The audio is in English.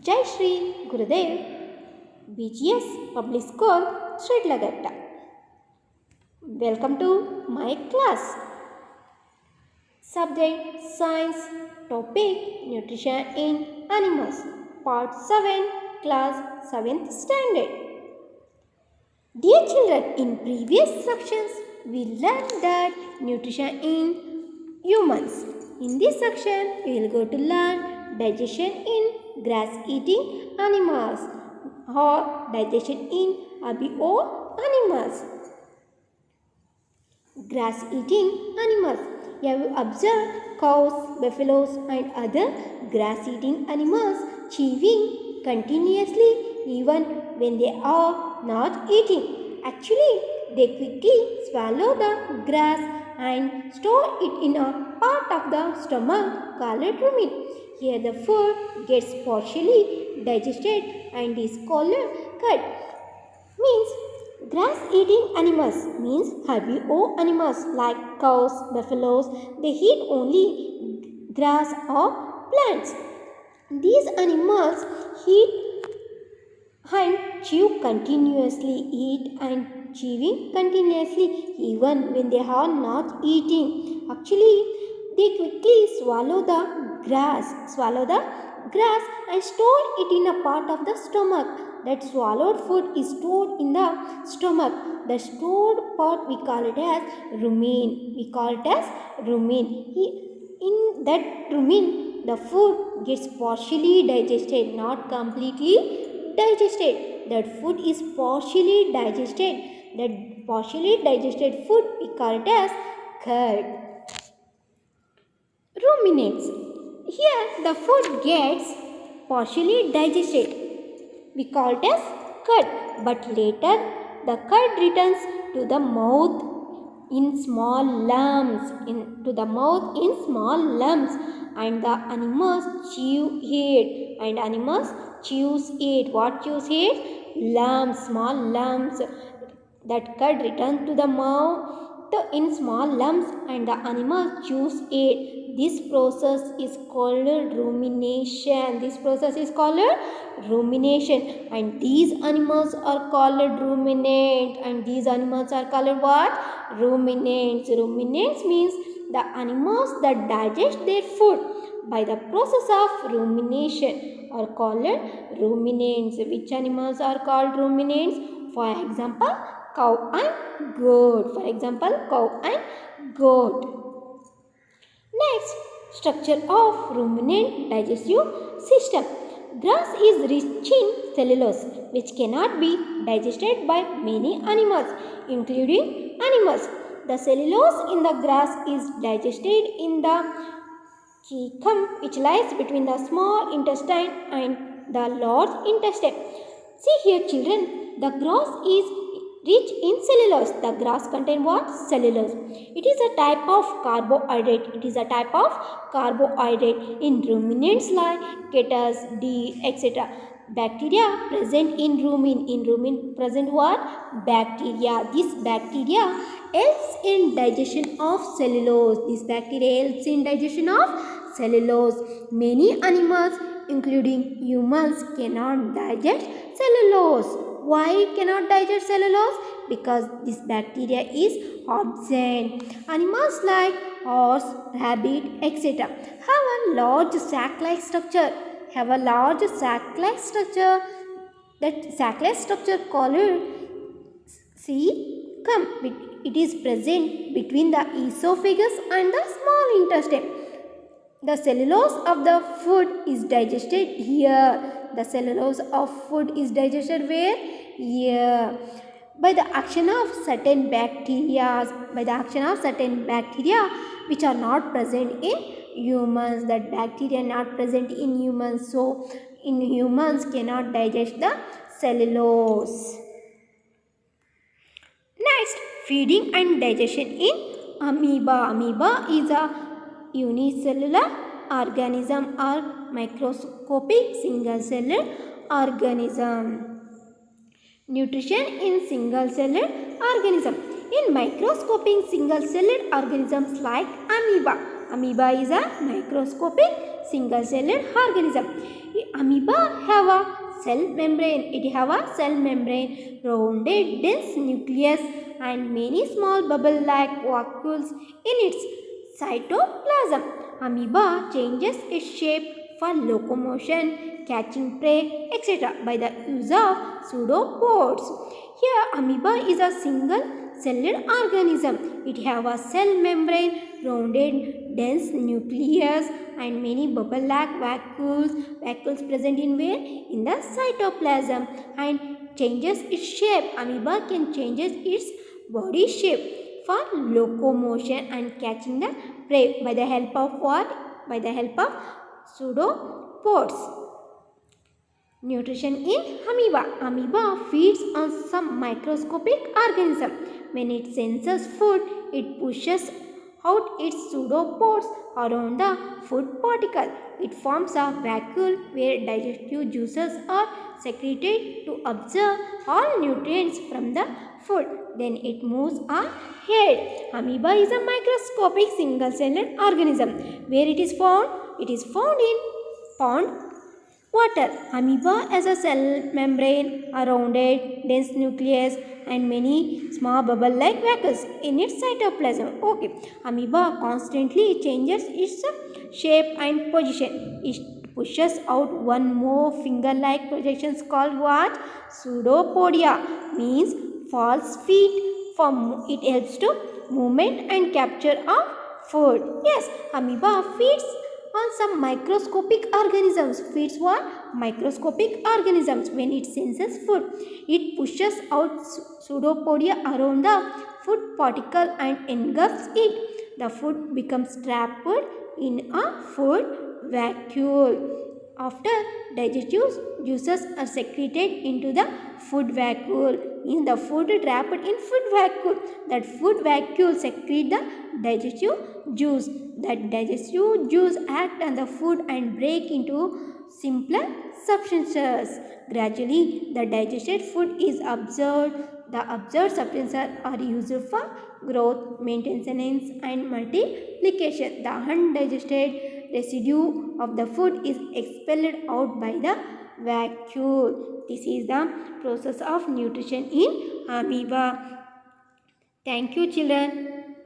Jai Shri Gurudev, BGS Public School, Shridlagatta. Welcome to my class. Subject Science, Topic Nutrition in Animals, Part 7, Class 7th Standard. Dear children, in previous sections we learned that nutrition in humans. In this section we will go to learn digestion in grass-eating animals or digestion in herbivore animals. Grass-eating animals. You have observed cows, buffaloes and other grass-eating animals chewing continuously even when they are not eating. Actually, they quickly swallow the grass and store it in a part of the stomach called rumen. Here the food gets partially digested and is called cud. Means grass-eating animals means herbivore animals like cows, buffaloes. They eat only grass or plants. These animals eat and chew continuously, eat and chewing continuously even when they are not eating. Actually, they quickly swallow the grass and store it in a part of the stomach. That swallowed food is stored in the stomach. The stored part we call it as rumen. In that rumen, the food gets partially digested, not completely digested. That food is partially digested. That partially digested food we call it as cud. Ruminates. Here the food gets partially digested. We call it as cud. But later the cud returns to the mouth in small lumps. And the animals chew it. What chews it? Lumps, small lumps. That cud returns to the mouth in small lumps and the animal chews it. This process is called rumination. And these animals are called ruminant. And these animals are called what? Ruminants. Ruminants means the animals that digest their food by the process of rumination are called ruminants. Which animals are called ruminants? For example, cow and goat. Next, structure of ruminant digestive system. Grass is rich in cellulose, which cannot be digested by many animals, including animals. The cellulose in the grass is digested in the cecum, which lies between the small intestine and the large intestine. See here, children, the grass is rich in cellulose. The grass contains what? Cellulose. It is a type of carbohydrate. In ruminants like cattle, deer, etc. Bacteria present in rumen. In rumen present what? Bacteria. This bacteria helps in digestion of cellulose. Many animals, including humans, cannot digest cellulose. Why cannot digest cellulose? Because this bacteria is absent. Animals like horse, rabbit, etc. have a large sac-like structure. That sac-like structure called cecum. It is present between the esophagus and the small intestine. The cellulose of the food is digested here. The cellulose of food is digested where? Here. By the action of certain bacteria which are not present in humans. That bacteria not present in humans. So, in humans cannot digest the cellulose. Next, feeding and digestion in amoeba. Amoeba is a unicellular organism or microscopic single-celled organism. Nutrition in single-celled organism. In microscopic single-celled organisms like amoeba. Amoeba is a microscopic single-celled organism. Amoeba have a cell membrane. It have a cell membrane, rounded, dense nucleus, and many small bubble-like vacuoles in its cytoplasm. Amoeba changes its shape for locomotion, catching prey, etc. by the use of pseudopods. Here, amoeba is a single-celled organism. It have a cell membrane, rounded, dense nucleus, and many bubble-like vacuoles present in where? In the cytoplasm, and changes its shape. Amoeba can change its body shape for locomotion and catching the prey by the help of what? By the help of pseudopods. Nutrition in amoeba. Amoeba feeds on some microscopic organism. When it senses food, it pushes out its pseudopods around the food particle. It forms a vacuole where digestive juices are secreted to absorb all nutrients from the food. Then it moves ahead. Amoeba is a microscopic single-celled organism. Where it is found? It is found in pond water. Amoeba has a cell membrane, a rounded, dense nucleus, and many small bubble-like vacuoles in its cytoplasm. Okay. Amoeba constantly changes its shape and position. It pushes out one more finger-like projections called what? Pseudopodia, means false feet. It helps to movement and capture of food. Yes, amoeba feeds on some microscopic organisms. Feeds what? Microscopic organisms. When it senses food, it pushes out pseudopodia around the food particle and engulfs it. The food becomes trapped in a food vacuole. After digestive juices are secreted into the food vacuole. In the food trapped in food vacuole, that food vacuole secrete the digestive juice. That digestive juice act on the food and break into simpler substances. Gradually, the digested food is absorbed. The absorbed substances are used for growth, maintenance, and multiplication. The undigested residue of the food is expelled out by the vacuole. This is the process of nutrition in amoeba. Thank you, children.